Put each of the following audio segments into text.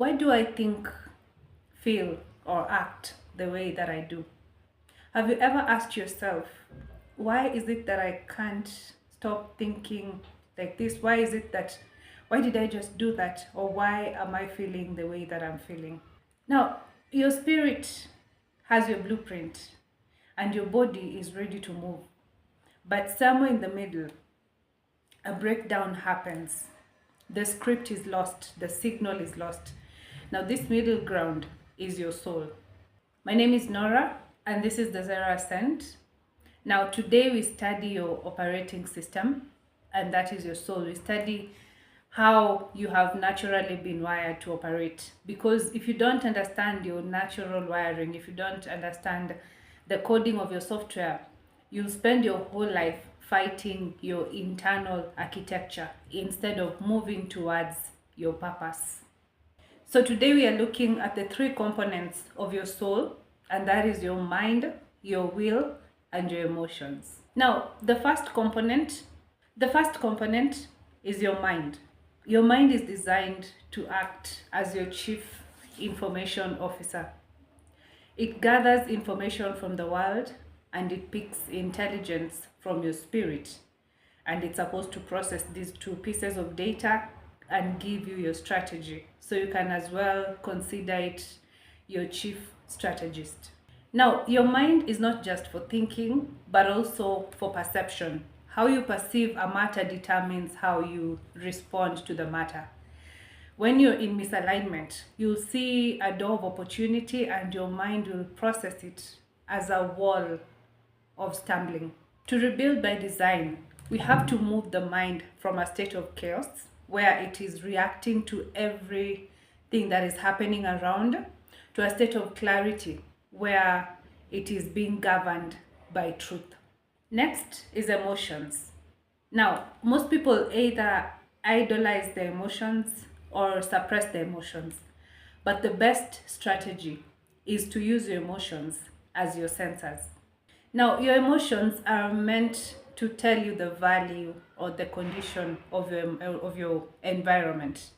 Why do I think, feel, or act the way that I do? Have you ever asked yourself, why is it that I can't stop thinking like this? Why did I just do that? Or why am I feeling the way that I'm feeling? Now, your spirit has your blueprint and your body is ready to move. But somewhere in the middle, a breakdown happens. The script is lost, the signal is lost. Now, this middle ground is your soul. My name is Nora, and this is the Zerah Ascent. Now, today we study your operating system, and that is your soul. We study how you have naturally been wired to operate. Because if you don't understand your natural wiring, if you don't understand the coding of your software, you'll spend your whole life fighting your internal architecture instead of moving towards your purpose. So today we are looking at the three components of your soul, and that is your mind, your will, and your emotions. Now, the first component is your mind. Your mind is designed to act as your chief information officer. It gathers information from the world and it picks intelligence from your spirit. And it's supposed to process these two pieces of data and give you your strategy. So you can as well consider it your chief strategist. Now, your mind is not just for thinking, but also for perception. How you perceive a matter determines how you respond to the matter. When you're in misalignment, you'll see a door of opportunity and your mind will process it as a wall of stumbling. To rebuild by design, we have to move the mind from a state of chaos where it is reacting to everything that is happening around to a state of clarity where it is being governed by truth. Next is emotions. Now, most people either idolize their emotions or suppress their emotions. But the best strategy is to use your emotions as your sensors. Now, your emotions are meant to tell you the value or the condition of your environment.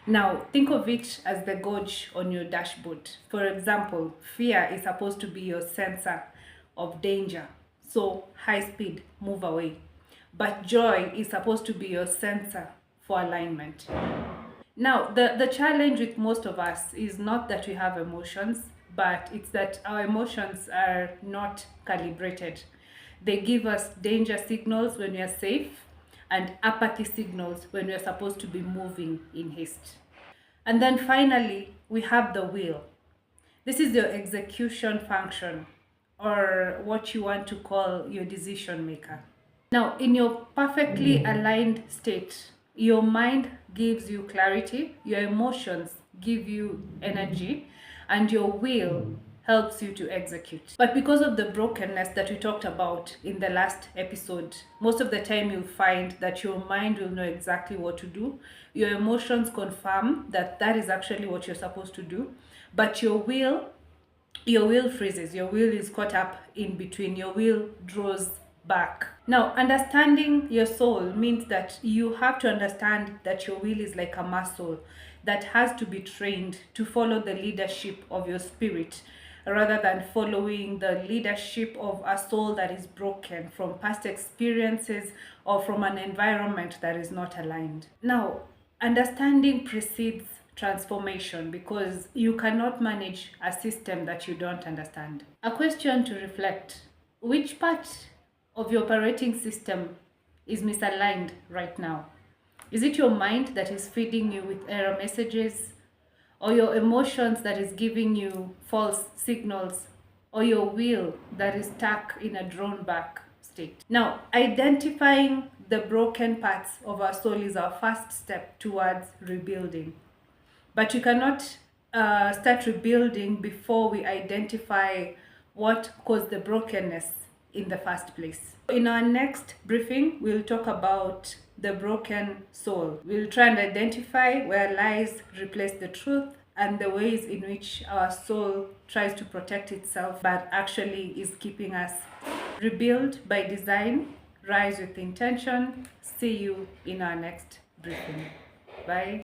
Now, think of it as the gauge on your dashboard. For example, fear is supposed to be your sensor of danger. So, high speed, move away. But joy is supposed to be your sensor for alignment. Now, the challenge with most of us is not that we have emotions, but it's that our emotions are not calibrated. They give us danger signals when we are safe and apathy signals when we are supposed to be moving in haste. And then finally, we have the will. This is your execution function, or what you want to call your decision maker. Now, in your perfectly aligned state, your mind gives you clarity, your emotions give you energy, and your will helps you to execute. But because of the brokenness that we talked about in the last episode, most of the time you'll find that your mind will know exactly what to do. Your emotions confirm that that is actually what you're supposed to do, but your will freezes. Your will is caught up in between. Your will draws back. Now, understanding your soul means that you have to understand that your will is like a muscle that has to be trained to follow the leadership of your spirit rather than following the leadership of a soul that is broken from past experiences or from an environment that is not aligned. Now, understanding precedes transformation because you cannot manage a system that you don't understand. A question to reflect: which part of your operating system is misaligned right now? Is it your mind that is feeding you with error messages, or your emotions that is giving you false signals, or your will that is stuck in a drawn back state? Now, identifying the broken parts of our soul is our first step towards rebuilding. But you cannot start rebuilding before we identify what caused the brokenness in the first place. In our next briefing, we'll talk about the broken soul. We'll try and identify where lies replace the truth and the ways in which our soul tries to protect itself but actually is keeping us. Rebuild by design, rise with intention. See you in our next briefing. Bye.